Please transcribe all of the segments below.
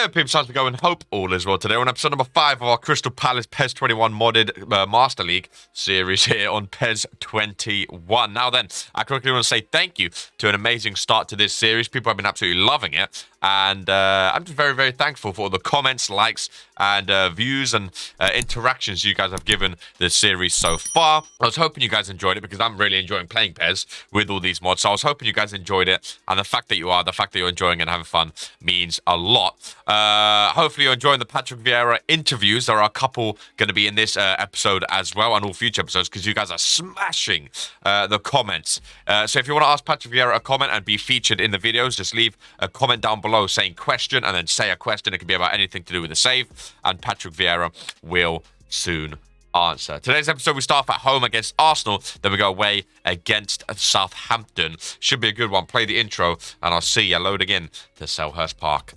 Hey peeps, how's it going? Hope all is well today. We're on episode number 5 of our Crystal Palace PES 21 modded Master League series here on PES 21. Now then, I quickly want to say thank you to an amazing start to this series. People have been absolutely loving it. And I'm just very, very thankful for all the comments, likes, and views and interactions you guys have given this series so far. I was hoping you guys enjoyed it because I'm really enjoying playing PES with all these mods. So I was hoping you guys enjoyed it. And the fact that you're enjoying and having fun means a lot. Hopefully you're enjoying the Patrick Vieira interviews. There are a couple going to be in this episode as well and all future episodes because you guys are smashing the comments. So if you want to ask Patrick Vieira a comment and be featured in the videos, just leave a comment down below saying question and then say a question. It can be about anything to do with the save and Patrick Vieira will soon answer. Today's episode, we start off at home against Arsenal, then we go away against Southampton. Should be a good one. Play the intro and I'll see you loading in to Selhurst Park.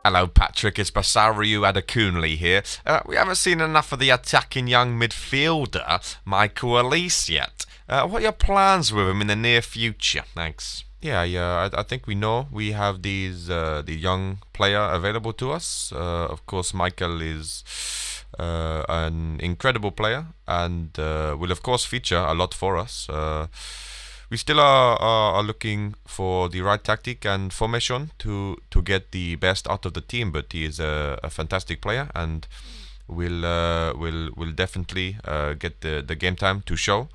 Hello Patrick, it's Basariu Adekunle here. We haven't seen enough of the attacking young midfielder, Michael Elise, yet. What are your plans with him in the near future? Thanks. Yeah, I think we know we have the young player available to us. Of course, Michael is an incredible player and will of course feature a lot for us. We still are looking for the right tactic and formation to get the best out of the team, but he is a fantastic player and will definitely get the game time to show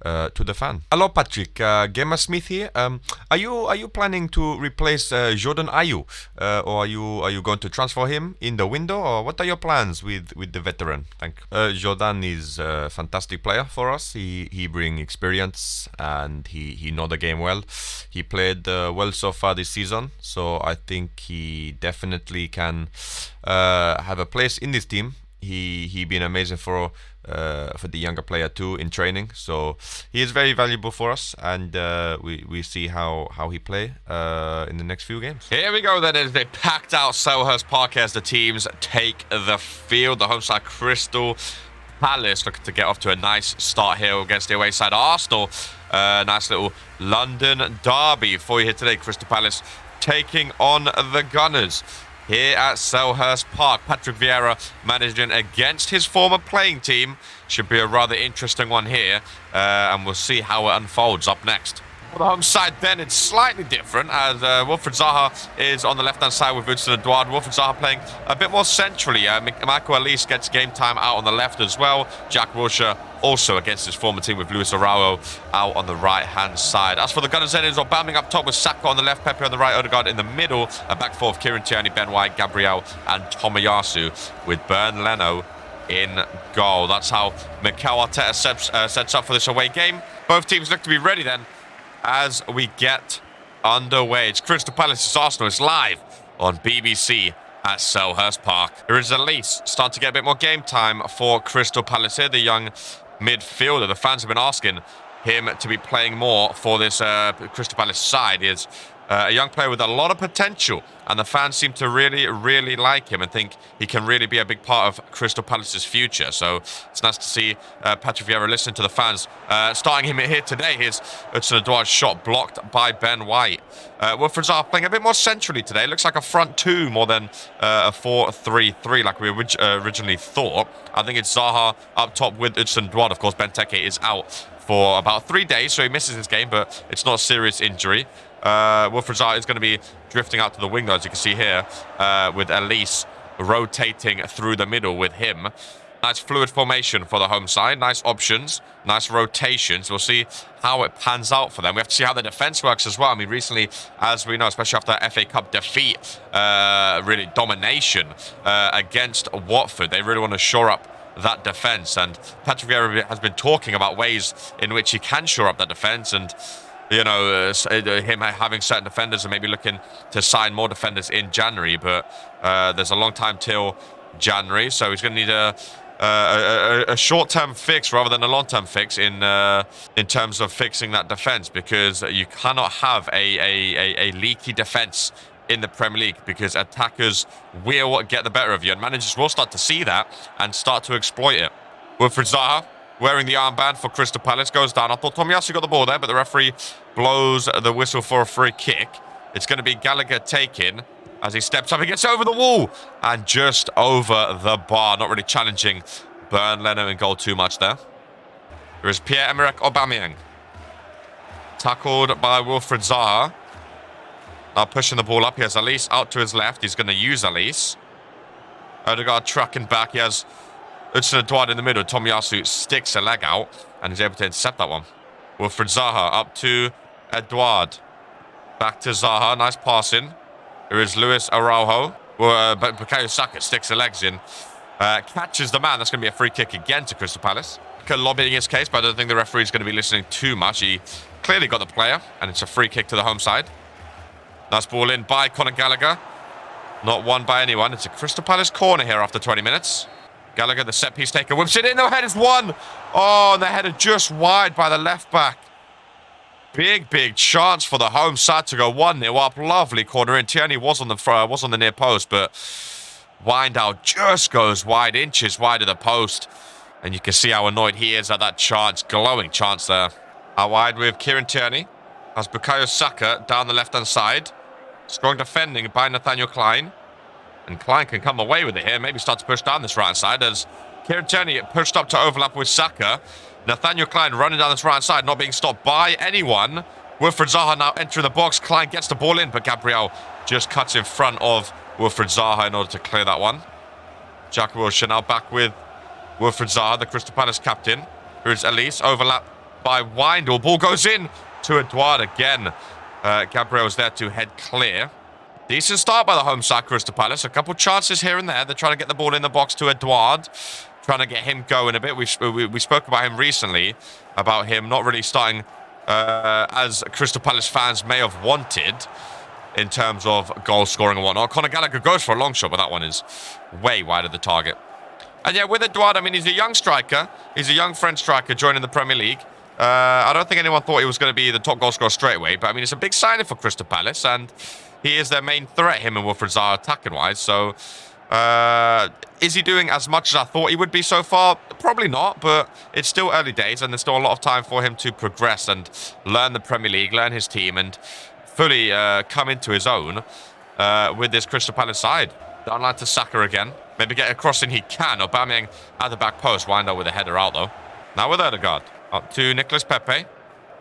to the fan. Hello Patrick, Gamer Smith here. Are you planning to replace Jordan Ayew, or are you going to transfer him in the window, or what are your plans with the veteran? Thank you. Jordan is a fantastic player for us. He brings experience and he know the game well. He played well so far this season, so I think he definitely can have a place in this team. He been amazing for the younger player too in training, so he is very valuable for us, and we see how he play in the next few games. Here we go then, as they packed out Selhurst Park as the teams take the field. The home side Crystal Palace looking to get off to a nice start here against the away side Arsenal. Nice little London derby for you here today. Crystal Palace taking on the Gunners here at Selhurst Park. Patrick Vieira managing against his former playing team. Should be a rather interesting one here, and we'll see how it unfolds up next. On the home side then, it's slightly different as Wilfried Zaha is on the left-hand side with Hudson-Odoi. Wilfried Zaha playing a bit more centrally. Michael Elise gets game time out on the left as well. Jack Wilshere also against his former team with Luis Araujo out on the right-hand side. As for the Gunners then, it's Aubameyang up top with Saka on the left, Pepe on the right, Odegaard in the middle. A back four of Kieran Tierney, Ben White, Gabriel and Tomiyasu with Bernd Leno in goal. That's how Mikel Arteta sets up for this away game. Both teams look to be ready then as we get underway. It's Crystal Palace, Arsenal. It's live on BBC at Selhurst Park. Here is Elise starting to get a bit more game time for Crystal Palace here, the young midfielder. The fans have been asking him to be playing more for this Crystal Palace side. He is a young player with a lot of potential, and the fans seem to really like him and think he can really be a big part of Crystal Palace's future. So it's nice to see Patrick Vieira listen to the fans. Starting him here today, here's Hudson-Odoi shot blocked by Ben White. Wilfried Zaha playing a bit more centrally today. Looks like a front two more than a 4-3-3 like we originally thought. I think it's Zaha up top with Hudson-Odoi. Of course, Benteke is out for about 3 days, so he misses his game, but it's not a serious injury. Wilfried Zaha is going to be drifting out to the wing, though, as you can see here, with Elise rotating through the middle with him. Nice fluid formation for the home side. Nice options, nice rotations. We'll see how it pans out for them. We have to see how the defense works as well. I mean, recently, as we know, especially after FA Cup defeat, really domination against Watford, they really want to shore up that defense. And Patrick Vieira has been talking about ways in which he can shore up that defense, and you know, him having certain defenders and maybe looking to sign more defenders in January. But there's a long time till January, so he's going to need a short-term fix rather than a long-term fix in terms of fixing that defense, because you cannot have a leaky defense in the Premier League, because attackers will get the better of you, and managers will start to see that and start to exploit it. Wilfried Zaha, wearing the armband for Crystal Palace, goes down. I thought Tomiyasu got the ball there, but the referee blows the whistle for a free kick. It's going to be Gallagher taking as he steps up. He gets over the wall and just over the bar. Not really challenging Bernd Leno in goal too much there. There is Pierre-Emerick Aubameyang. Tackled by Wilfried Zaha. Now pushing the ball up. He has Elise out to his left. He's going to use Elise. Odegaard tracking back. He has Hudson-Odoi in the middle. Tomiyasu sticks a leg out and is able to intercept that one. Wilfried Zaha up to Edouard. Back to Zaha. Nice passing. There is Luis Araujo. But Bukayo Saka sticks the legs in. Catches the man. That's going to be a free kick again to Crystal Palace. Lobbying his case, but I don't think the referee is going to be listening too much. He clearly got the player, and it's a free kick to the home side. Nice ball in by Conor Gallagher. Not won by anyone. It's a Crystal Palace corner here after 20 minutes. Gallagher, the set piece taker, whips it in. The header's won. Oh, and the header just wide by the left back. Big chance for the home side to go 1-0 up. Lovely corner in. Tierney was on the near post, but Window just goes wide, inches wide of the post. And you can see how annoyed he is at that chance. Glowing chance there. Out wide with Kieran Tierney. Has Bukayo Saka down the left-hand side. Strong defending by Nathaniel Klein. And Klein can come away with it here. Maybe start to push down this right-hand side as Kieran Tierney pushed up to overlap with Saka. Nathaniel Klein running down this right-hand side, not being stopped by anyone. Wilfried Zaha now entering the box. Klein gets the ball in, but Gabriel just cuts in front of Wilfried Zaha in order to clear that one. Jack Wilshere now back with Wilfried Zaha, the Crystal Palace captain. Here's Elise, overlap by Windle. Ball goes in to Edouard again. Gabriel's there to head clear. Decent start by the home side, Crystal Palace. A couple chances here and there. They're trying to get the ball in the box to Edouard. Trying to get him going a bit. We spoke about him recently, about him not really starting as Crystal Palace fans may have wanted in terms of goal scoring and whatnot. Conor Gallagher goes for a long shot, but that one is way wide of the target. And yeah, with Edouard, I mean, he's a young striker. He's a young French striker joining the Premier League. I don't think anyone thought he was going to be the top goal scorer straight away, but I mean, it's a big signing for Crystal Palace, and he is their main threat, him and Wilfried Zaha, attacking-wise. So, is he doing as much as I thought he would be so far? Probably not, but it's still early days, and there's still a lot of time for him to progress and learn the Premier League, learn his team, and fully come into his own with this Crystal Palace side. Down line to Saka again. Maybe get a crossing he can. Aubameyang at the back post. Wind up with a header out, though. Now with Odegaard. Up to Nicolas Pepe.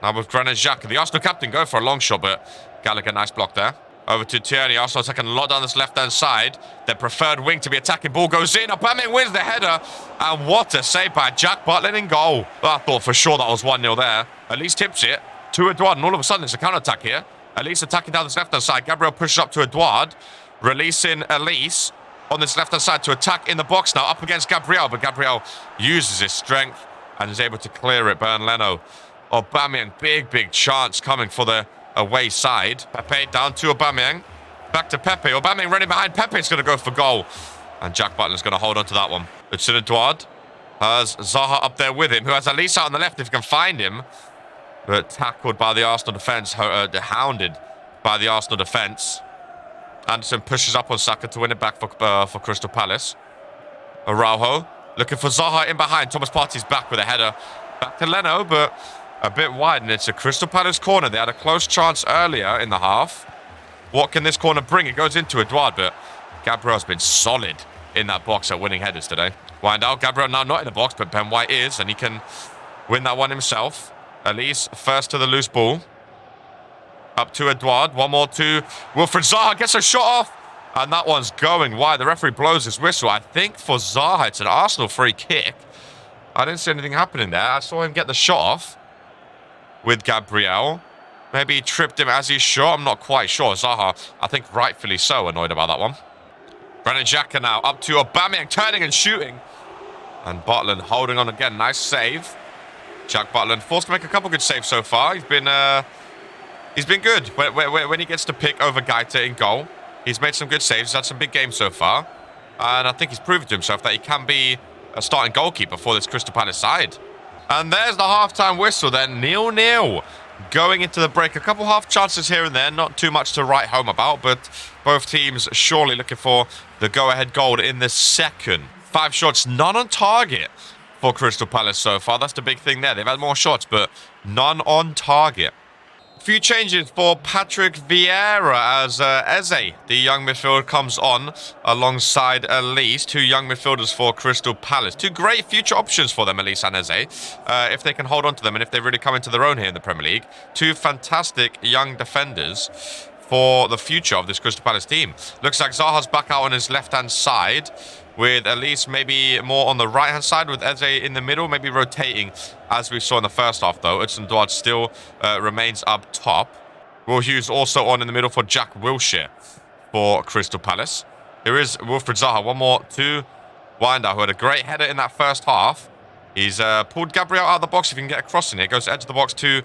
Now with Granit Xhaka. The Arsenal captain go for a long shot, but Gallagher, nice block there. Over to Tierney. Arsenal taking a lot down this left-hand side. Their preferred wing to be attacking. Ball goes in. Aubameyang wins the header. And what a save by Jack Butland in goal. I thought for sure that was 1-0 there. At least tips it to Edouard. And all of a sudden, it's a counter-attack here. Elise attacking down this left-hand side. Gabriel pushes up to Edouard. Releasing Elise on this left-hand side to attack in the box now. Up against Gabriel. But Gabriel uses his strength and is able to clear it. Bernd Leno. Aubameyang. Big chance coming for the away side. Pepe down to Aubameyang. Back to Pepe. Aubameyang running behind. Pepe's going to go for goal. And Jack Butland's going to hold on to that one. It's Edouard. Has Zaha up there with him, who has Elise out on the left if he can find him. But tackled by the Arsenal defence. Hounded by the Arsenal defence. Anderson pushes up on Saka to win it back for Crystal Palace. Araujo looking for Zaha in behind. Thomas Partey's back with a header. Back to Leno, but a bit wide, and it's a Crystal Palace corner. They had a close chance earlier in the half. What can this corner bring? It goes into Edouard, but Gabriel's been solid in that box at winning headers today. Wind out. Gabriel now not in the box, but Ben White is, and he can win that one himself. Elise first to the loose ball. Up to Edouard. One more to Wilfried Zaha. Gets a shot off, and that one's going wide. The referee blows his whistle. I think for Zaha, it's an Arsenal free kick. I didn't see anything happening there. I saw him get the shot off with Gabriel. Maybe he tripped him as he shot. I'm not quite sure. Zaha, I think rightfully so, annoyed about that one. Granit Xhaka now up to Aubameyang, turning and shooting. And Butland holding on again. Nice save. Jack Butland forced to make a couple good saves so far. He's been He's been good when he gets to pick over Gaita in goal. He's made some good saves. He's had some big games so far. And I think he's proven to himself that he can be a starting goalkeeper for this Crystal Palace side. And there's the half-time whistle then. 0-0 going into the break. A couple half chances here and there. Not too much to write home about, but both teams surely looking for the go-ahead goal in the second. 5 shots, none on target for Crystal Palace so far. That's the big thing there. They've had more shots, but none on target. A few changes for Patrick Vieira as Eze, the young midfielder, comes on alongside Elise. 2 young midfielders for Crystal Palace. 2 great future options for them, Elise and Eze, if they can hold on to them and if they really come into their own here in the Premier League. 2 fantastic young defenders for the future of this Crystal Palace team. Looks like Zaha's back out on his left-hand side, with Elise maybe more on the right-hand side, with Eze in the middle, maybe rotating, as we saw in the first half, though. Hudson-Odoi still remains up top. Will Hughes also on in the middle for Jack Wilshere for Crystal Palace. Here is Wilfried Zaha, one more to Winder, who had a great header in that first half. He's pulled Gabriel out of the box if he can get a cross in here. Goes edge of the box to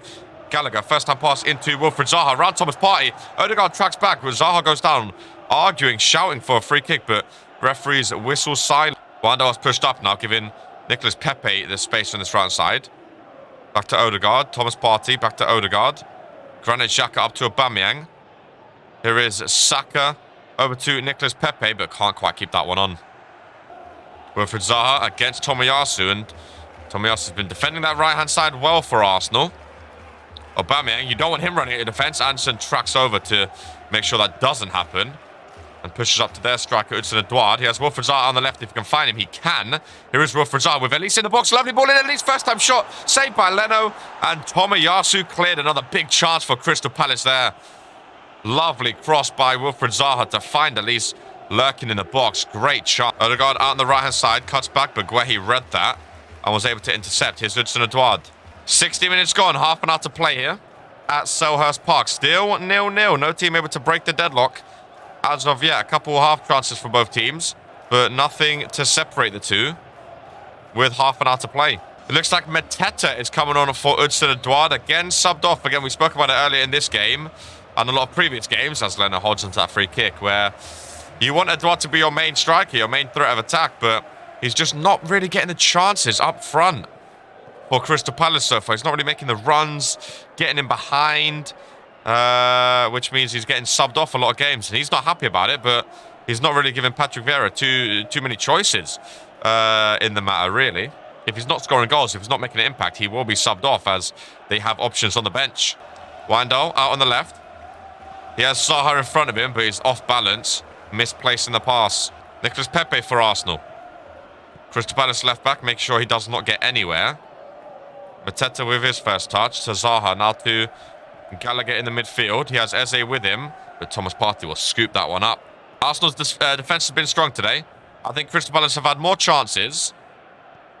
Gallagher. First-time pass into Wilfried Zaha. Round Thomas Partey. Odegaard tracks back, but Zaha goes down, arguing, shouting for a free kick, but referee's whistle silent. Winder was pushed up now, giving Nicolas Pepe the space on this right side. Back to Odegaard. Thomas Partey. Back to Odegaard. Granit Xhaka up to Aubameyang. Here is Saka. Over to Nicolas Pepe, but can't quite keep that one on. Wilfried Zaha against Tomiyasu, and Tomiyasu's been defending that right-hand side well for Arsenal. Aubameyang, you don't want him running at your defence. Anderson tracks over to make sure that doesn't happen. And pushes up to their striker, Hudson-Odoi. He has Wilfried Zaha on the left. If he can find him, he can. Here is Wilfried Zaha with Elise in the box. Lovely ball in Elise. First-time shot. Saved by Leno. And Tomiyasu cleared. Another big chance for Crystal Palace there. Lovely cross by Wilfried Zaha to find Elise lurking in the box. Great shot. Odegaard out on the right-hand side. Cuts back, but Guehi read that and was able to intercept. Here's Hudson-Odoi. 60 minutes gone. Half an hour to play here at Selhurst Park. Still 0-0. No team able to break the deadlock as of yet. A couple half chances for both teams, but nothing to separate the two with half an hour to play. It looks like Mateta is coming on for Hudson-Odoi. Again, subbed off. Again, we spoke about it earlier in this game and a lot of previous games as Leno holds onto that free kick, where you want Odoi to be your main striker, your main threat of attack, but he's just not really getting the chances up front for Crystal Palace so far. He's not really making the runs, getting in behind, which means he's getting subbed off a lot of games, and he's not happy about it, but he's not really giving Patrick Vieira too many choices in the matter, really. If he's not scoring goals, if he's not making an impact, he will be subbed off, as they have options on the bench. Wijndal out on the left. He has Zaha in front of him, but he's off balance, misplacing the pass. Nicolas Pepe for Arsenal. Crystal Palace left back, make sure he does not get anywhere. Mateta with his first touch to Zaha, now to Gallagher in the midfield. He has Eze with him, but Thomas Partey will scoop that one up. Arsenal's defence has been strong today. I think Crystal Palace have had more chances,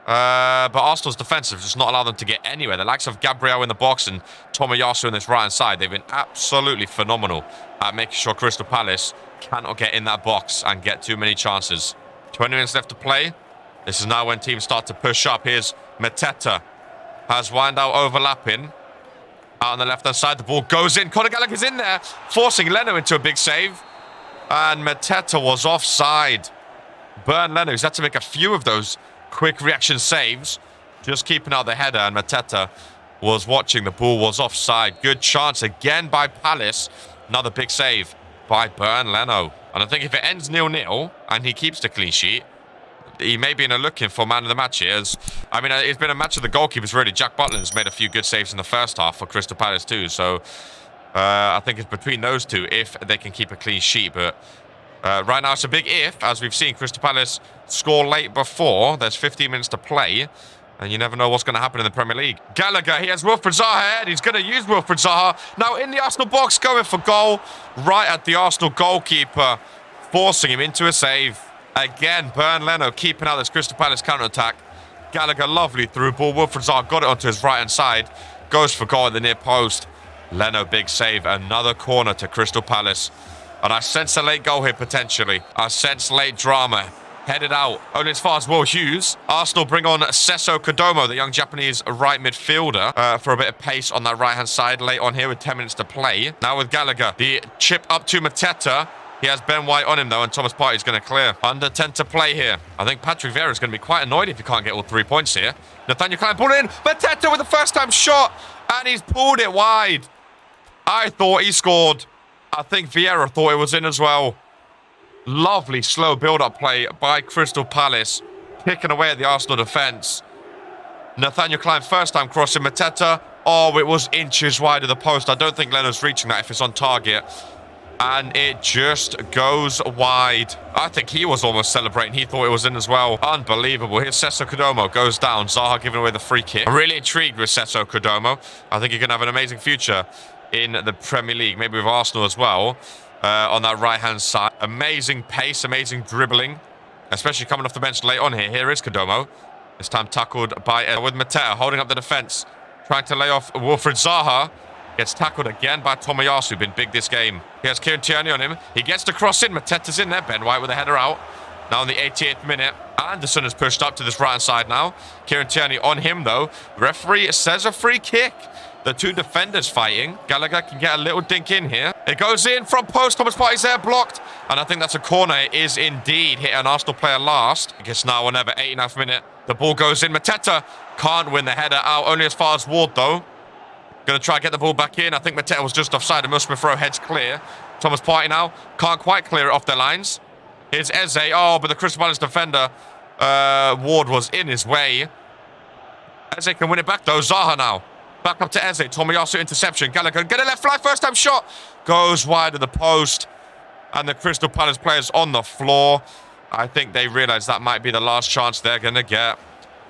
but Arsenal's defence have just not allowed them to get anywhere. The likes of Gabriel in the box and Tomiyasu on this right-hand side, they've been absolutely phenomenal at making sure Crystal Palace cannot get in that box and get too many chances. 20 minutes left to play. This is now when teams start to push up. Here's Mateta. Has Wijndal overlapping. Out on the left-hand side, the ball goes in. Conor Gallagher's in there, forcing Leno into a big save. And Mateta was offside. Bernd Leno, who's had to make a few of those quick reaction saves, just keeping out the header, and Mateta was watching. The ball was offside. Good chance again by Palace. Another big save by Bernd Leno. And I think if it ends 0-0 and he keeps the clean sheet, he may be in a looking for man of the match here. I mean, it's been a match of the goalkeepers, really. Jack Butland's made a few good saves in the first half for Crystal Palace too. So I think it's between those two if they can keep a clean sheet. But right now it's a big if, as we've seen Crystal Palace score late before. There's 15 minutes to play, and you never know what's going to happen in the Premier League. Gallagher, he has Wilfried Zaha ahead. He's going to use Wilfried Zaha. Now in the Arsenal box, going for goal. Right at the Arsenal goalkeeper, forcing him into a save. Again, Bernd Leno keeping out this Crystal Palace counter-attack. Gallagher, lovely through ball. Wilfried Zaha got it onto his right-hand side. Goes for goal at the near post. Leno, big save. Another corner to Crystal Palace. And I sense a late goal here, potentially. I sense late drama headed out only as far as Will Hughes. Arsenal bring on Sesso Kodomo, the young Japanese right midfielder, for a bit of pace on that right-hand side late on here with 10 minutes to play. Now with Gallagher, the chip up to Mateta. He has Ben White on him, though, and Thomas Partey's going to clear. Under 10 to play here. I think Patrick Vieira is going to be quite annoyed if he can't get all 3 points here. Nathaniel Klein pulled in. Mateta with the first-time shot, and he's pulled it wide. I thought he scored. I think Vieira thought it was in as well. Lovely slow build-up play by Crystal Palace, picking away at the Arsenal defence. Nathaniel Klein first-time crossing Mateta. Oh, it was inches wide of the post. I don't think Leno's reaching that if it's on target. And it just goes wide. I think he was almost celebrating. He thought it was in as well. Unbelievable. Here's Sesso Kodomo. Goes down. Zaha giving away the free kick. I'm really intrigued with Sesso Kodomo. I think he can have an amazing future in the Premier League. Maybe with Arsenal as well. On that right-hand side. Amazing pace. Amazing dribbling. Especially coming off the bench late on here. Here is Kodomo. This time tackled by with Mateta. Holding up the defence. Trying to lay off Wilfried Zaha. Gets tackled again by Tomiyasu, been big this game. He has Kieran Tierney on him. He gets the cross in. Mateta's in there. Ben White with a header out. Now in the 88th minute. Anderson has pushed up to this right-hand side now. Kieran Tierney on him, though. Referee says a free kick. The two defenders fighting. Gallagher can get a little dink in here. It goes in from post. Thomas Partey's there, blocked. And I think that's a corner. It is indeed hit an Arsenal player last. I guess now or never. 89th minute. The ball goes in. Mateta can't win the header out. Only as far as Ward, though. Going to try and get the ball back in. I think Mateta was just offside. And Muslim throw heads clear. Thomas Partey now can't quite clear it off their lines. Here's Eze. Oh, but the Crystal Palace defender, Ward, was in his way. Eze can win it back, though. Zaha now. Back up to Eze. Tomiyasu interception. Gallagher get a left fly. First time shot. Goes wide of the post. And the Crystal Palace players on the floor. I think they realise that might be the last chance they're going to get.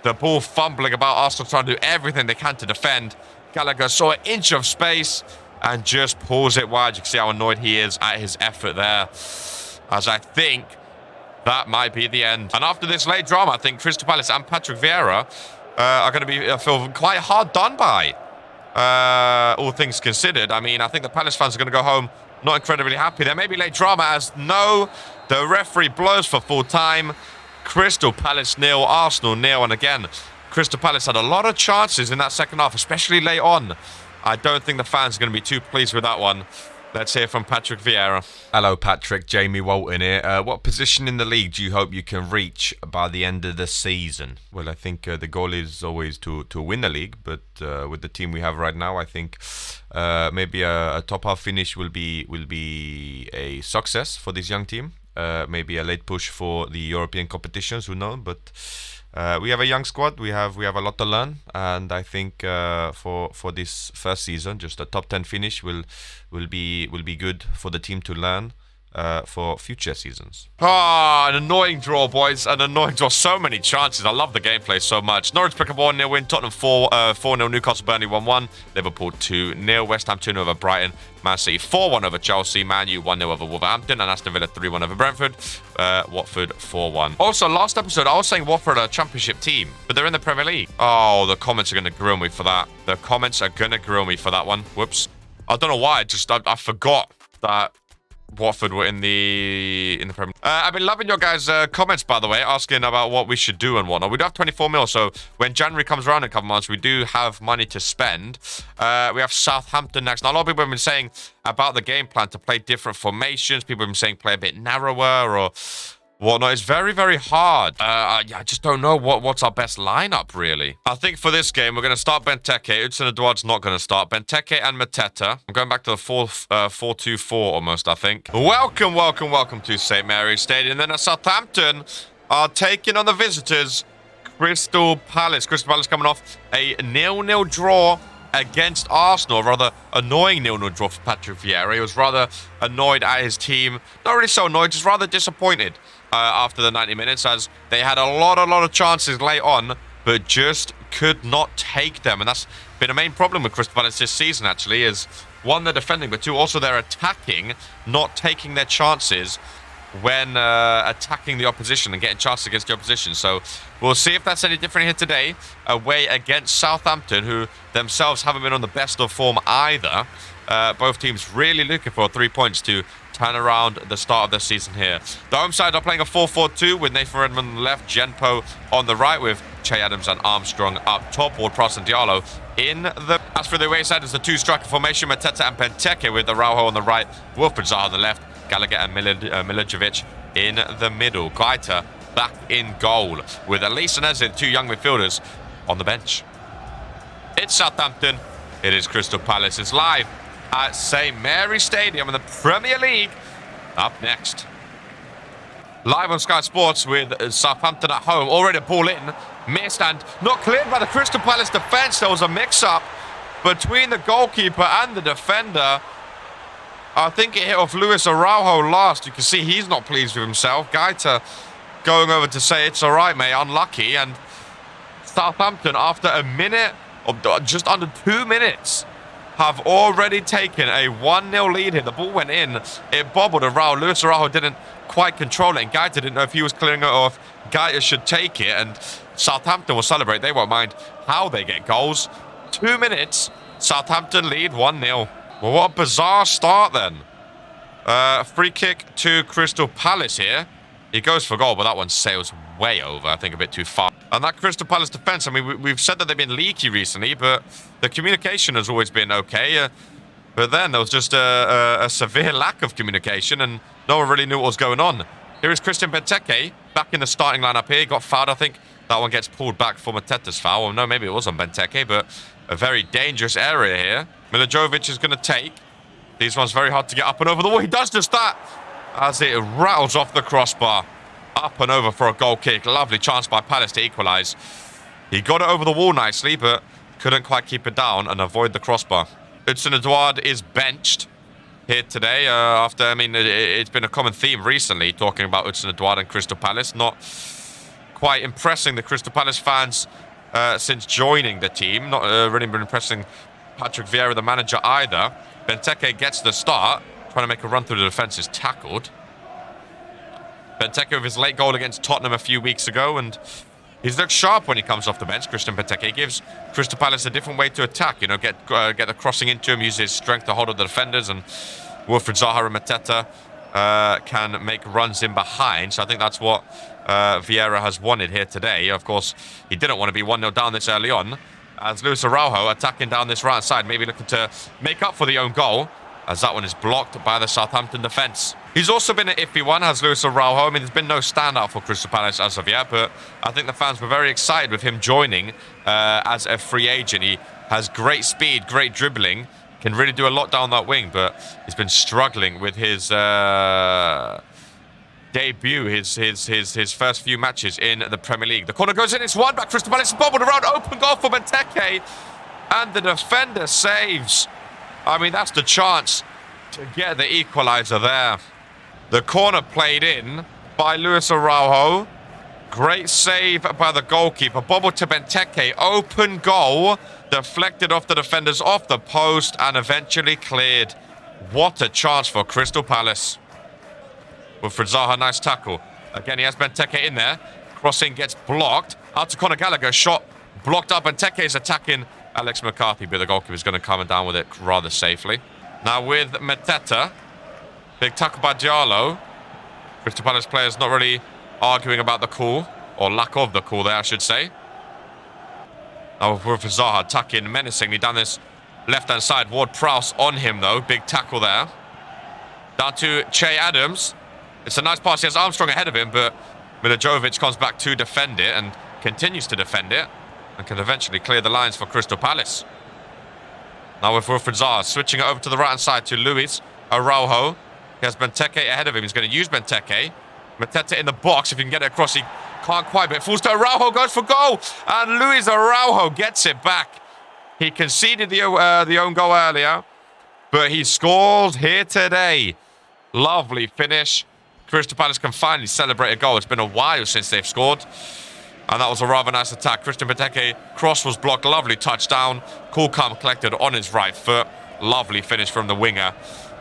The ball fumbling about. Arsenal trying to do everything they can to defend. Gallagher saw an inch of space and just pulls it wide. You can see how annoyed he is at his effort there. As I think that might be the end. And after this late drama, I think Crystal Palace and Patrick Vieira are going to be feel quite hard done by. All things considered. I mean, I think the Palace fans are going to go home not incredibly happy. There may be late drama as no, the referee blows for full time. Crystal Palace 0, Arsenal 0. And again, Crystal Palace had a lot of chances in that second half, especially late on. I don't think the fans are going to be too pleased with that one. Let's hear from Patrick Vieira. Hello, Patrick. Jamie Walton here. What position in the league do you hope you can reach by the end of the season? Well, I think the goal is always to win the league, but with the team we have right now, I think maybe a top half finish will be a success for this young team. Maybe a late push for the European competitions, who knows? But we have a young squad. We have a lot to learn, and I think for this first season, just a top 10 finish will be good for the team to learn for future seasons. An annoying draw, boys. An annoying draw. So many chances. I love the gameplay so much. Norwich pick up 1-0 win. Tottenham 4-0. Newcastle Burnley 1-1. Liverpool 2-0. West Ham 2-0 over Brighton. Man City 4-1 over Chelsea. Man U 1-0 over Wolverhampton. And Aston Villa 3-1 over Brentford. Watford 4-1. Also, last episode, I was saying Watford are a championship team, but they're in the Premier League. Oh, the comments are going to grill me for that. The comments are going to grill me for that one. Whoops. I don't know why. I forgot that Watford were in the Premier League. I've been loving your guys' comments, by the way, asking about what we should do and whatnot. We do have 24 mil, so when January comes around in a couple months, we do have money to spend. We have Southampton next. Now, a lot of people have been saying about the game plan to play different formations. People have been saying play a bit narrower or whatnot. It's very, very hard. I just don't know what's our best lineup, really. I think for this game, we're going to start Benteke. Hudson-Odoi not going to start. Benteke and Mateta. I'm going back to the 4-2-4 almost, I think. Welcome to St. Mary's Stadium. And then Southampton are taking on the visitors, Crystal Palace. Crystal Palace coming off a 0-0 draw against Arsenal. Rather annoying 0-0 draw for Patrick Vieira. He was rather annoyed at his team. Not really so annoyed, just rather disappointed after the 90 minutes, as they had a lot of chances late on, but just could not take them. And that's been a main problem with Crystal Palace this season, actually, is one, they're defending, but two, also they're attacking, not taking their chances when attacking the opposition and getting chances against the opposition. So we'll see if that's any different here today, away against Southampton, who themselves haven't been on the best of form either. Both teams really looking for 3 points to turn around the start of the season here. The home side are playing a 4-4-2 with Nathan Redmond on the left, Genpo on the right with Che Adams and Armstrong up top, Ward-Prowse and Diallo in the... As for the away side, it's the two-striker formation, Mateta and Benteke with Araujo on the right, Wilfred Zaha on the left, Gallagher and Milicevic in the middle. Gaita back in goal with Elise and Ezid, two young midfielders, on the bench. It's Southampton. It is Crystal Palace. It's live at St Mary's Stadium in the Premier League. Up next. Live on Sky Sports with Southampton at home. Already a ball in. Missed and not cleared by the Crystal Palace defence. There was a mix-up between the goalkeeper and the defender. I think it hit off Luis Araujo last. You can see he's not pleased with himself. Gaita going over to say, it's all right, mate, unlucky. And Southampton, after a minute, or just under 2 minutes, have already taken a 1-0 lead here. The ball went in. It bobbled around. Luis Araujo didn't quite control it, and Gaita didn't know if he was clearing it or if Gaita should take it. And Southampton will celebrate. They won't mind how they get goals. 2 minutes, Southampton lead 1-0. Well, what a bizarre start then. Free kick to Crystal Palace here. He goes for goal, but that one sails way over. I think a bit too far. And that Crystal Palace defence, I mean, we've said that they've been leaky recently, but the communication has always been okay. But then there was just a severe lack of communication, and no one really knew what was going on. Here is Christian Benteke back in the starting lineup here. He got fouled, I think. That one gets pulled back for Mateta's foul. Well, no, maybe it was on Benteke, but a very dangerous area here. Milicevic is going to take. These ones very hard to get up and over the wall. He does just that as it rattles off the crossbar. Up and over for a goal kick. Lovely chance by Palace to equalise. He got it over the wall nicely, but couldn't quite keep it down and avoid the crossbar. Hudson-Odoi is benched here today. After, I mean, it's been a common theme recently, talking about Hudson-Odoi and Crystal Palace. Not quite impressing the Crystal Palace fans since joining the team. Not really been impressing Patrick Vieira, the manager, either. Benteke gets the start. Trying to make a run through the defence, is tackled. Benteke with his late goal against Tottenham a few weeks ago, and he's looked sharp when he comes off the bench. Christian Benteke gives Crystal Palace a different way to attack. You know, get the crossing into him, use his strength to hold up the defenders, and Wilfred Zaha and Mateta can make runs in behind. So I think that's what Vieira has wanted here today. Of course, he didn't want to be 1-0 down this early on, as Luis Araujo attacking down this right side, maybe looking to make up for the own goal, as that one is blocked by the Southampton defence. He's also been an iffy one, has Luis Araujo. I mean, there's been no standout for Crystal Palace as of yet, but I think the fans were very excited with him joining as a free agent. He has great speed, great dribbling, can really do a lot down that wing, but he's been struggling with his debut, his first few matches in the Premier League. The corner goes in, it's one back. Crystal Palace bobbled around, open goal for Benteke, and the defender saves. I mean, that's the chance to get the equaliser there. The corner played in by Luis Araujo. Great save by the goalkeeper. Bobble to Benteke. Open goal. Deflected off the defenders, off the post, and eventually cleared. What a chance for Crystal Palace. Wilfred Zaha, nice tackle. Again, he has Benteke in there. Crossing gets blocked. Out to Conor Gallagher. Shot blocked up. Benteke is attacking Alex McCarthy, but the goalkeeper is going to come down with it rather safely. Now with Mateta. Big tackle by Diallo. Crystal Palace players not really arguing about the call, or lack of the call there, I should say. Now with Zaha attacking menacingly down this left-hand side. Ward-Prowse on him, though. Big tackle there. Down to Che Adams. It's a nice pass. He has Armstrong ahead of him, but Milicevic comes back to defend it and continues to defend it, and can eventually clear the lines for Crystal Palace. Now with Wilfred Zaha, switching it over to the right-hand side to Luis Araujo. He has Benteke ahead of him. He's going to use Benteke. Mateta in the box. If he can get it across, he can't quite, but it falls to Araujo, goes for goal, and Luis Araujo gets it back. He conceded the own goal earlier, but he scores here today. Lovely finish. Crystal Palace can finally celebrate a goal. It's been a while since they've scored. And that was a rather nice attack. Christian Benteke, cross was blocked. Lovely touchdown. Cool, calm, collected on his right foot. Lovely finish from the winger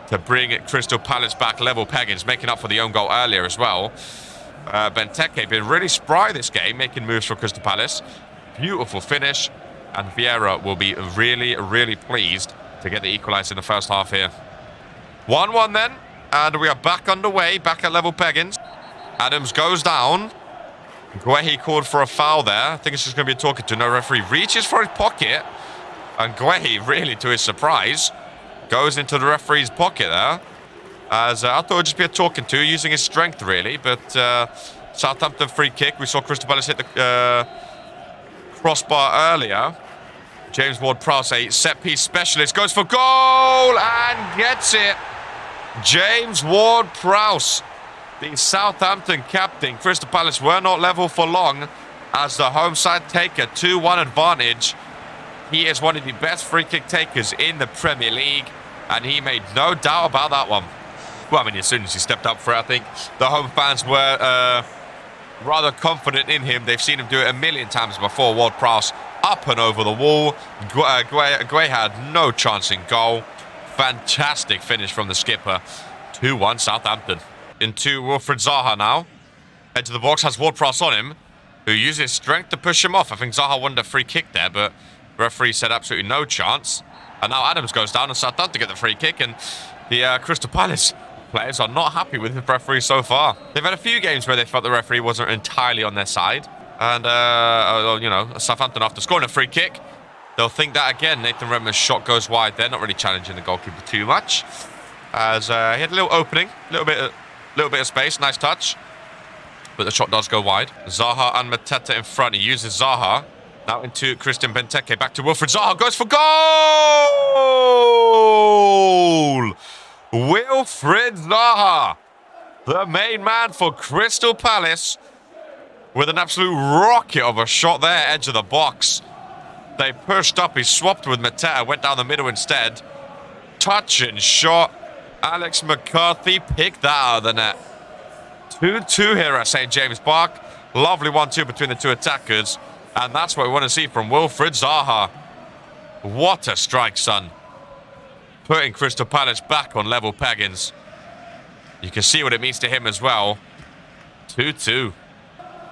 to bring Crystal Palace back level peggings, making up for the own goal earlier as well. Benteke been really spry this game, making moves for Crystal Palace. Beautiful finish. And Vieira will be really, really pleased to get the equaliser in the first half here. 1-1 then. And we are back underway, back at level peggings. Adams goes down. Guehi called for a foul there. I think it's just going to be a talking to. No referee reaches for his pocket. And Guehi, really to his surprise, goes into the referee's pocket there. As I thought it would just be a talking to, using his strength really. But Southampton free kick. We saw Crystal Palace hit the crossbar earlier. James Ward-Prowse, a set-piece specialist, goes for goal and gets it. James Ward-Prowse, the Southampton captain. Crystal Palace were not level for long as the home side take a 2-1 advantage. He is one of the best free kick takers in the Premier League, and he made no doubt about that one. Well, I mean, as soon as he stepped up for it, I think the home fans were rather confident in him. They've seen him do it a million times before. Ward-Prowse up and over the wall. Guehi had no chance in goal. Fantastic finish from the skipper. 2-1 Southampton. Into Wilfried Zaha now. Edge of the box, has Ward-Prowse on him, who uses strength to push him off. I think Zaha wanted a free kick there, but the referee said absolutely no chance. And now Adams goes down and Southampton get the free kick, and the Crystal Palace players are not happy with the referee so far. They've had a few games where they felt the referee wasn't entirely on their side. And, you know, Southampton, after scoring a free kick, they'll think that again. Nathan Redmond's shot goes wide. They're not really challenging the goalkeeper too much. As he had a little opening, a little bit of space. Nice touch. But the shot does go wide. Zaha and Mateta in front. He uses Zaha. Now into Christian Benteke. Back to Wilfried Zaha. Goes for goal! Wilfried Zaha, the main man for Crystal Palace, with an absolute rocket of a shot there, edge of the box. They pushed up. He swapped with Mateta. Went down the middle instead. Touch and shot. Alex McCarthy picked that out of the net. 2-2 here at St. James Park. Lovely 1-2 between the two attackers. And that's what we want to see from Wilfried Zaha. What a strike, son. Putting Crystal Palace back on level peggings. You can see what it means to him as well. 2-2.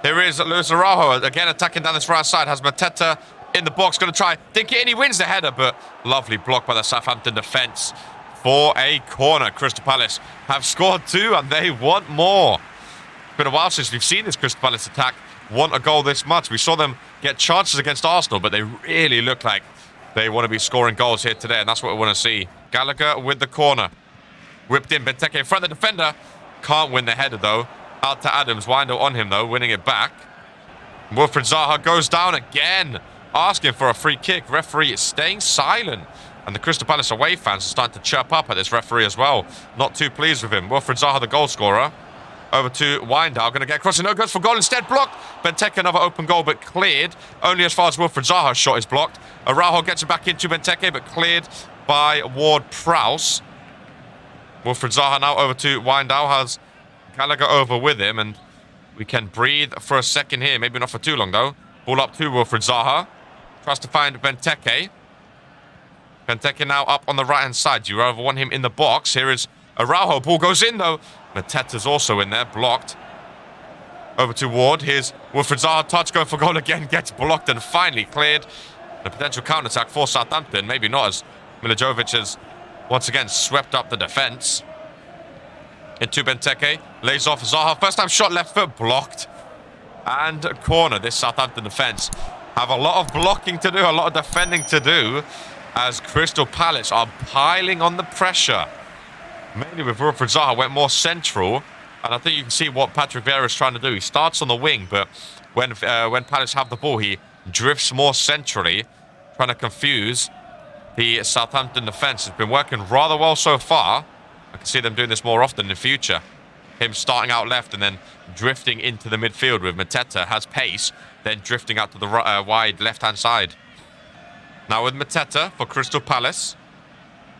Here is Luis Araujo again attacking down this right side. Has Mateta in the box. Going to try. Think it, and he wins the header. But lovely block by the Southampton defence. For a corner. Crystal Palace have scored 2 and they want more. It's been a while since we've seen this Crystal Palace attack want a goal this much. We saw them get chances against Arsenal, but they really look like they want to be scoring goals here today, and that's what we want to see. Gallagher with the corner. Whipped in. Benteke in front of the defender. Can't win the header, though. Out to Adams. Windle on him, though, winning it back. Wilfried Zaha goes down again, asking for a free kick. Referee is staying silent. And the Crystal Palace away fans are starting to chirp up at this referee as well. Not too pleased with him. Wilfried Zaha, the goal scorer. Over to Windal. Going to get across. No, goes for goal instead. Blocked. Benteke, another open goal, but cleared. Only as far as Wilfried Zaha's shot is blocked. Araujo gets it back into Benteke, but cleared by Ward-Prowse. Wilfried Zaha now over to Windal. Has Gallagher over with him, and we can breathe for a second here. Maybe not for too long, though. Ball up to Wilfried Zaha. Tries to find Benteke. Benteke now up on the right-hand side. You rather want him in the box. Here is Araujo. Ball goes in, though. Mateta's also in there. Blocked. Over to Ward. Here's Wilfried Zaha. Touch going for goal again. Gets blocked and finally cleared. The potential counter-attack for Southampton. Maybe not, as Milivojevic has once again swept up the defence. Into Benteke. Lays off Zaha. First time shot, left foot, blocked. And a corner. This Southampton defence have a lot of blocking to do, a lot of defending to do, as Crystal Palace are piling on the pressure. Mainly with Wilfried Zaha, went more central. And I think you can see what Patrick Vieira is trying to do. He starts on the wing, but when Palace have the ball, he drifts more centrally, trying to confuse the Southampton defence. It's been working rather well so far. I can see them doing this more often in the future. Him starting out left and then drifting into the midfield with Mateta. Has pace, then drifting out to the wide left-hand side. Now with Mateta for Crystal Palace.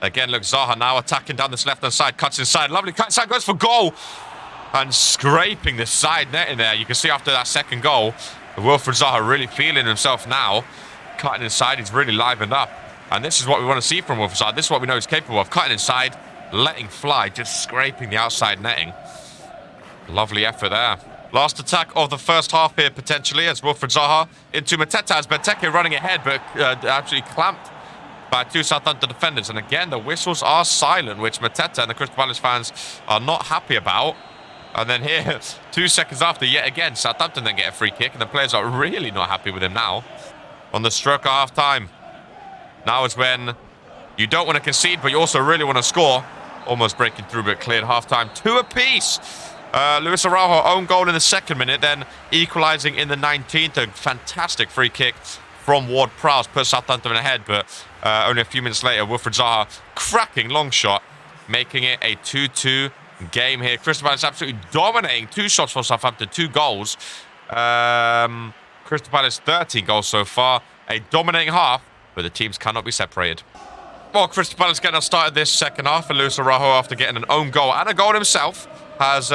Again, look, Zaha now attacking down this left-hand side. Cuts inside. Lovely cut inside. Goes for goal. And scraping the side net in there. You can see after that second goal, Wilfried Zaha really feeling himself now. Cutting inside. He's really livened up. And this is what we want to see from Wilfried Zaha. This is what we know he's capable of. Cutting inside, letting fly, just scraping the outside netting. Lovely effort there. Last attack of the first half here, potentially, as Wilfried Zaha into Mateta. As Benteke running ahead, but absolutely clamped by two Southampton defenders. And again, the whistles are silent, which Mateta and the Crystal Palace fans are not happy about. And then here, 2 seconds after, yet again, Southampton then get a free kick, and the players are really not happy with him now. On the stroke of half-time. Now is when you don't want to concede, but you also really want to score. Almost breaking through, but cleared half-time. 2 apiece. Luis Araujo, own goal in the 2nd minute, then equalising in the 19th. A fantastic free kick from Ward-Prowse put Southampton ahead, but only a few minutes later, Wilfried Zaha, cracking long shot, making it a 2-2 game here. Crystal Palace absolutely dominating. 2 shots for Southampton, 2 goals. Crystal Palace 13 goals so far. A dominating half, but the teams cannot be separated. Well, Crystal Palace getting us started this second half, and Luis Araujo, after getting an own goal and a goal himself, has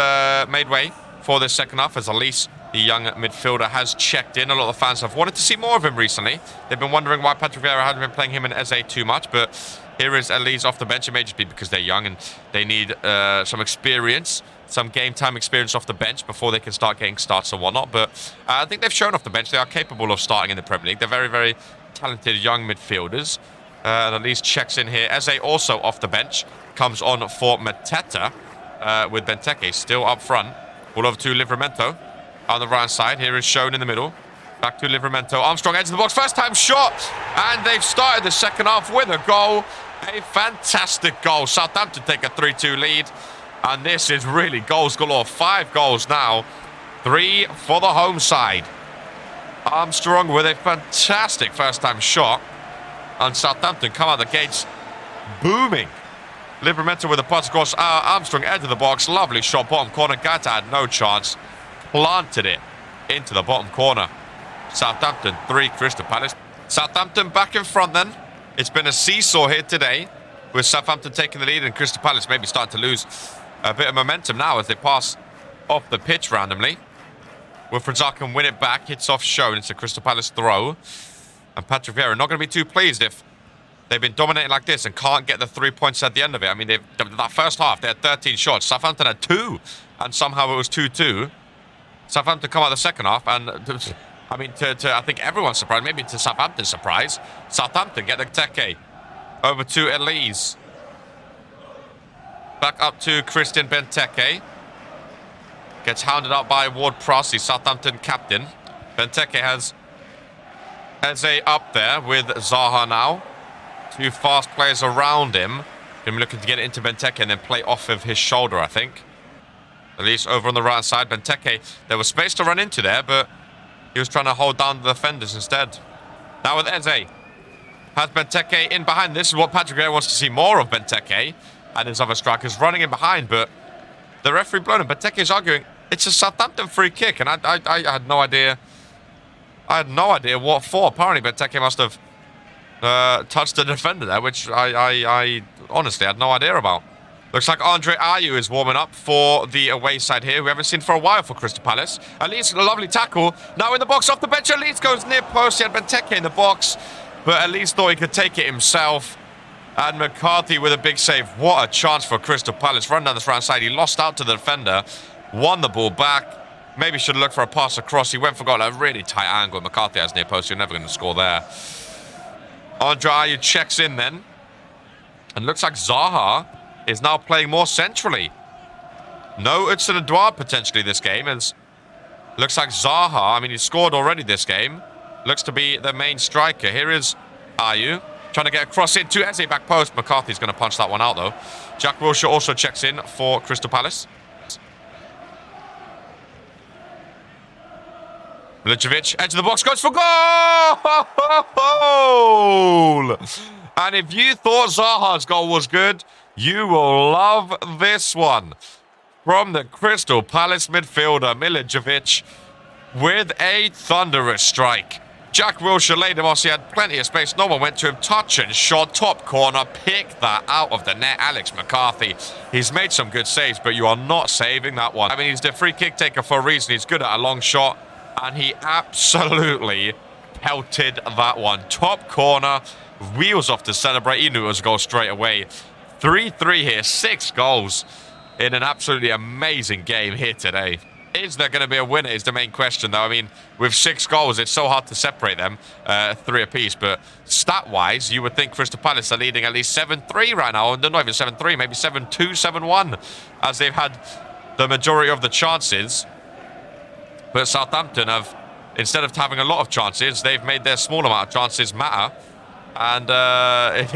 made way for this second half as Elise, the young midfielder, has checked in. A lot of the fans have wanted to see more of him recently. They've been wondering why Patrick Vieira hasn't been playing him and Eze too much, but here is Elise off the bench. It may just be because they're young and they need some experience, some game time experience off the bench before they can start getting starts and whatnot. But I think they've shown off the bench they are capable of starting in the Premier League. They're very, very talented young midfielders. And Elise checks in here. Eze also off the bench. Comes on for Mateta with Benteke still up front. Ball over to Livramento on the right side. Here is shown in the middle. Back to Livramento. Armstrong edge of the box. First time shot. And they've started the second half with a goal. A fantastic goal. Southampton take a 3-2 lead. And this is really goals galore. 5 goals now. 3 for the home side. Armstrong with a fantastic first time shot. And Southampton come out the gates booming. Livramento with a pass across. Armstrong edge of the box. Lovely shot. Bottom corner. Gata had no chance. Planted it into the bottom corner. Southampton 3, Crystal Palace. Southampton back in front then. It's been a seesaw here today, with Southampton taking the lead and Crystal Palace maybe starting to lose a bit of momentum now as they pass off the pitch randomly. Wilfried Zaha can win it back. Hits off shown. It's a Crystal Palace throw. And Patrick Vieira not going to be too pleased if they've been dominating like this and can't get the 3 points at the end of it. I mean, that first half, they had 13 shots. Southampton had 2, and somehow it was 2-2. Southampton come out the second half, and I mean, to I think everyone's surprised, maybe to Southampton's surprise, Southampton get the Teke over to Elise. Back up to Christian Benteke. Gets hounded up by Ward-Prowse, the Southampton captain. Benteke has Eze up there with Zaha now. 2 fast players around him. Going to be looking to get it into Benteke and then play off of his shoulder, I think. Elise over on the right side. Benteke, there was space to run into there, but he was trying to hold down the defenders instead. Now with Eze. Has Benteke in behind. This is what Patrick Vieira wants to see more of Benteke. And his other strikers running in behind, but the referee blown him. Benteke is arguing it's a Southampton free kick, and I had no idea. I had no idea what for. Apparently Benteke must have touched the defender there, which I honestly had no idea about. Looks like Andre Ayew is warming up for the away side here. We haven't seen for a while for Crystal Palace. Elise, a lovely tackle. Now in the box off the bench. Elise goes near post. He had Benteke in the box, but Elise thought he could take it himself. And McCarthy with a big save. What a chance for Crystal Palace. Run down this right side. He lost out to the defender. Won the ball back. Maybe should have looked for a pass across. He went for goal. A really tight angle. McCarthy has near post. You're never going to score there. Andre Ayew checks in then. And looks like Zaha is now playing more centrally. No Hudson-Odoi potentially this game. As looks like Zaha, I mean, he scored already this game. Looks to be the main striker. Here is Ayew. Trying to get across into Eze back post. McCarthy's going to punch that one out, though. Jack Wilshere also checks in for Crystal Palace. Milicevic, edge of the box, goes for goal! And if you thought Zaha's goal was good, you will love this one. From the Crystal Palace midfielder, Milicevic, with a thunderous strike. Jack Wilshere laid him off. He had plenty of space. No one went to him. Touch and shot. Top corner. Pick that out of the net. Alex McCarthy. He's made some good saves, but you are not saving that one. I mean, he's the free kick taker for a reason. He's good at a long shot. And he absolutely pelted that one. Top corner. Wheels off to celebrate. He knew it was a goal straight away. 3-3 here. 6 goals in an absolutely amazing game here today. Is there going to be a winner is the main question, though. I mean, with 6 goals, it's so hard to separate them, 3 apiece. But stat-wise, you would think Crystal Palace are leading at least 7-3 right now. And they're not even 7-3, maybe 7-2, 7-1, as they've had the majority of the chances. But Southampton have, instead of having a lot of chances, they've made their small amount of chances matter. And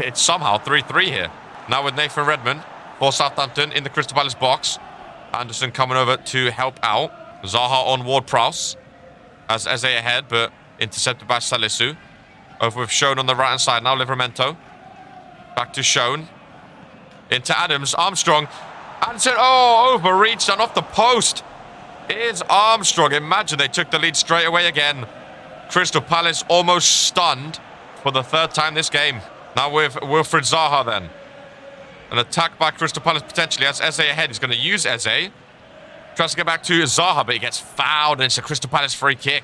it's somehow 3-3 here. Now with Nathan Redmond for Southampton in the Crystal Palace box. Anderson coming over to help out. Zaha on Ward-Prowse as Eze ahead, but intercepted by Salisu. Over with Schoen on the right-hand side now, Livramento. Back to Schoen. Into Adams. Armstrong. Anderson, overreached and off the post. Is Armstrong. Imagine they took the lead straight away again. Crystal Palace almost stunned for the 3rd time this game. Now with Wilfried Zaha then. An attack by Crystal Palace potentially as Eze ahead. He's going to use Eze. Tries to get back to Zaha, but he gets fouled, and it's a Crystal Palace free kick.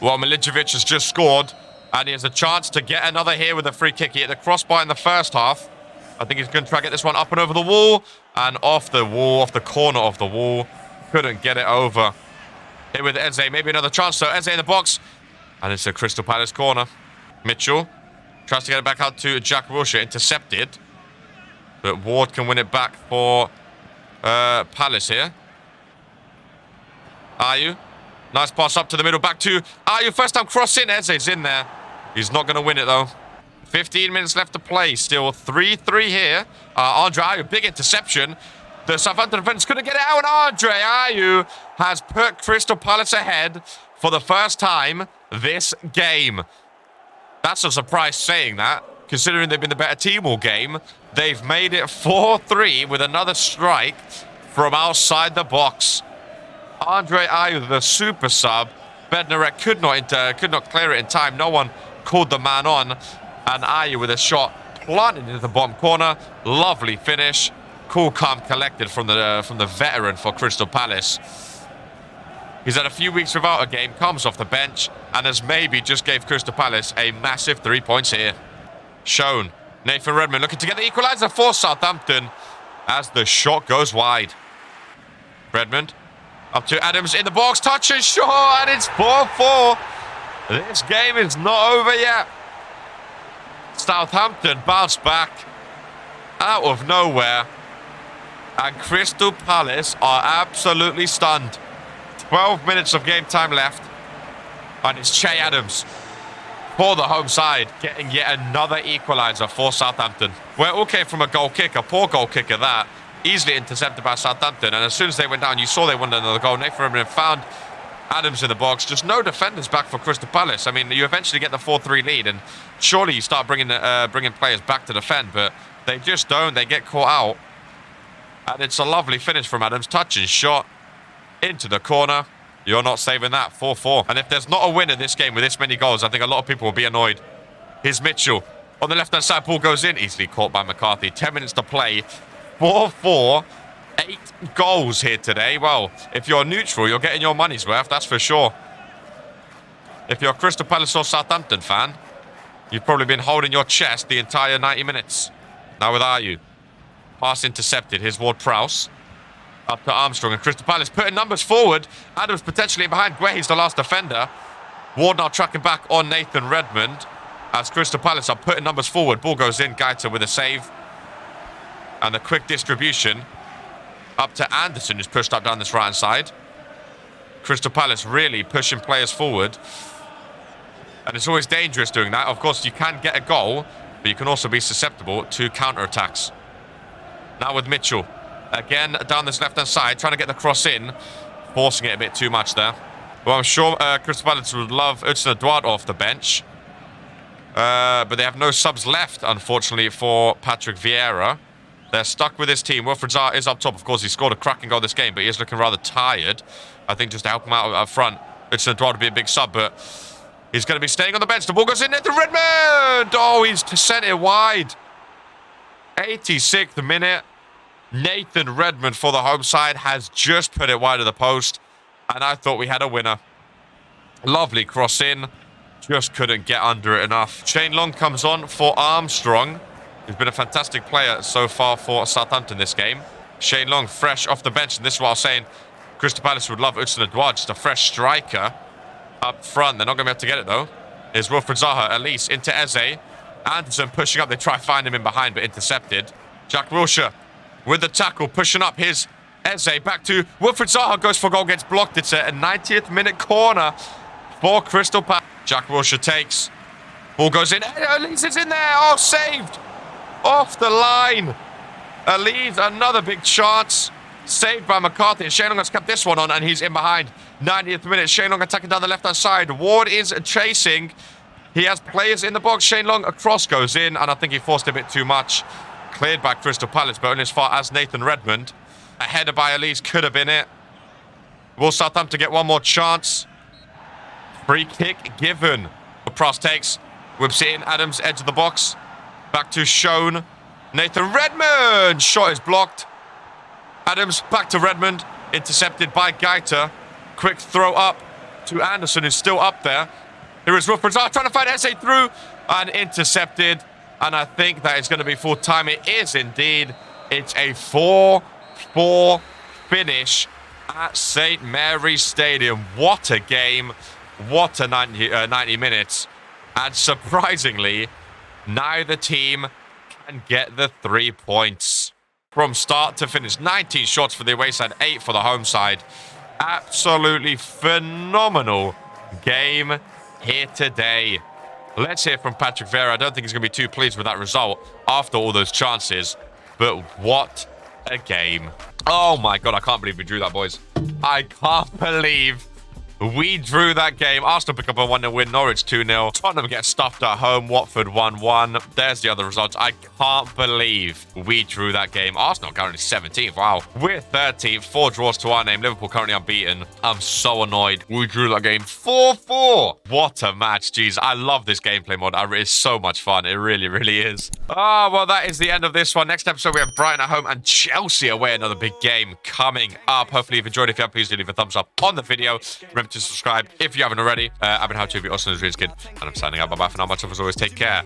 Well, Milicevic has just scored, and he has a chance to get another here with a free kick. He hit the crossbar in the first half. I think he's going to try to get this one up and over the wall, and off the wall, off the corner of the wall. Couldn't get it over. Here with Eze, maybe another chance. So Eze in the box, and it's a Crystal Palace corner. Mitchell tries to get it back out to Jack Wilshere, intercepted. But Ward can win it back for Palace here. Ayew. Nice pass up to the middle. Back to Ayew. First time cross in. Eze's in there. He's not going to win it, though. 15 minutes left to play. Still 3-3 here. Andre Ayew, big interception. The Southampton defenders couldn't get it out. And Andre Ayew has put Crystal Palace ahead for the first time this game. That's a surprise saying that, considering they've been the better team all game. They've made it 4-3 with another strike from outside the box. Andre Ayew, the super sub. Bednarek could not clear it in time. No one called the man on. And Ayew with a shot planted into the bottom corner. Lovely finish. Cool, calm, collected from the veteran for Crystal Palace. He's had a few weeks without a game, comes off the bench, and has maybe just gave Crystal Palace a massive 3 points here. Shown. Nathan Redmond looking to get the equaliser for Southampton as the shot goes wide. Redmond up to Adams in the box, touch and shot, and it's 4-4. This game is not over yet. Southampton bounce back out of nowhere, and Crystal Palace are absolutely stunned. 12 minutes of game time left, and it's Che Adams for the home side, getting yet another equaliser for Southampton. Well, it all came from a goal kicker, poor goal kicker that, easily intercepted by Southampton, and as soon as they went down, you saw they wanted another goal. Nathan Redmond found Adams in the box, just no defenders back for Crystal Palace. I mean, you eventually get the 4-3 lead, and surely you start bringing players back to defend, but they just don't. They get caught out, and it's a lovely finish from Adams, touch and shot into the corner. You're not saving that. 4-4. And if there's not a winner this game with this many goals, I think a lot of people will be annoyed. Here's Mitchell. On the left-hand side, ball goes in. Easily caught by McCarthy. 10 minutes to play. 4-4. 8 goals here today. Well, if you're neutral, you're getting your money's worth. That's for sure. If you're a Crystal Palace or Southampton fan, you've probably been holding your chest the entire 90 minutes. Now with Ayew. Pass intercepted. Here's Ward-Prowse. Up to Armstrong, and Crystal Palace putting numbers forward. Adams potentially in behind. Guehi's the last defender. Ward now tracking back on Nathan Redmond as Crystal Palace are putting numbers forward. Ball goes in. Gaita with a save. And the quick distribution up to Anderson, who's pushed up down this right-hand side. Crystal Palace really pushing players forward. And it's always dangerous doing that. Of course, you can get a goal, but you can also be susceptible to counter-attacks. Now with Mitchell. Again, down this left-hand side, trying to get the cross in. Forcing it a bit too much there. Well, I'm sure Crystal Palace would love Hudson-Odoi off the bench. But they have no subs left, unfortunately, for Patrick Vieira. They're stuck with his team. Wilfried Zaha is up top. Of course, he scored a cracking goal this game, but he is looking rather tired. I think just to help him out up front, Hudson-Odoi would be a big sub, but he's going to be staying on the bench. The ball goes in. Nathan Redmond! Oh, he's sent it wide. 86th minute. Nathan Redmond for the home side has just put it wide of the post, and I thought we had a winner. Lovely cross in, just couldn't get under it enough. Shane Long comes on for Armstrong, who's been a fantastic player so far for Southampton this game. Shane Long fresh off the bench, and this is what I was saying. Crystal Palace would love Utsun-Edouard, just a fresh striker up front. They're not going to be able to get it, though. Is Wilfried Zaha, Elise, into Eze. Anderson pushing up. They try to find him in behind, but intercepted. Jack Wilshere with the tackle, pushing up his Eze. Back to Wilfried Zaha, goes for goal, gets blocked. It's a 90th minute corner for Crystal Palace. Jack Wilshere takes. Ball goes in. Elise is in there. Oh, saved. Off the line. Elise, another big chance. Saved by McCarthy. And Shane Long has kept this one on, and he's in behind. 90th minute. Shane Long attacking down the left-hand side. Ward is chasing. He has players in the box. Shane Long, a cross goes in, and I think he forced a bit too much. Cleared by Crystal Palace, but only as far as Nathan Redmond. A header by Elise could have been it. Will Southampton get one more chance? Free kick given. Pross takes. Whips it in. Adams, edge of the box. Back to Shone. Nathan Redmond. Shot is blocked. Adams back to Redmond. Intercepted by Gaita. Quick throw up to Anderson, who's still up there. Here is Wilfried Zaha trying to find Eze through. And intercepted. And I think that is going to be full time. It is indeed. It's a 4-4 finish at St. Mary's Stadium. What a game. What a 90 minutes. And surprisingly, neither team can get the 3 points. From start to finish, 19 shots for the away side, 8 for the home side. Absolutely phenomenal game here today. Let's hear from Patrick Vieira. I don't think he's going to be too pleased with that result after all those chances. But what a game. Oh my God, I can't believe we drew that, boys. I can't believe we drew that game. Arsenal pick up a 1-0 win. Norwich 2-0. Tottenham get stuffed at home. Watford 1-1. There's the other results. I can't believe we drew that game. Arsenal currently 17th. Wow. We're 13th. 4 draws to our name. Liverpool currently unbeaten. I'm so annoyed. We drew that game 4-4. What a match. Jeez, I love this gameplay mod. It's so much fun. It really, really is. Ah, well, that is the end of this one. Next episode, we have Brighton at home and Chelsea away. Another big game coming up. Hopefully, you've enjoyed. If you have, please do leave a thumbs up on the video. Remember to subscribe if you haven't already. I've been how to be awesome as REALISM, and I'm signing out. Bye-bye for now. Much of as always. Take care.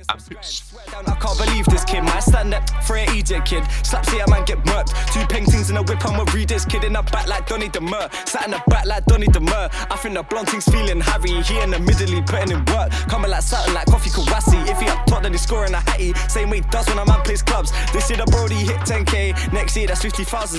And peace. I can't believe this kid, man. Stand up for an Egypt kid. Slaps here, man, get murked. 2 paintings in a whip, I'm a read this kid in the back like Donny Demur. Sat in the back like Donny Demur. I think the blonde thing's feeling Harry. He in the middle, he putting in work. Coming like Sutton, like Coffee Kawasi. If he up top, then he's scoring a hattie. Same way he does when a man plays clubs. This year the Brody hit 10k. Next year, that's 50,000.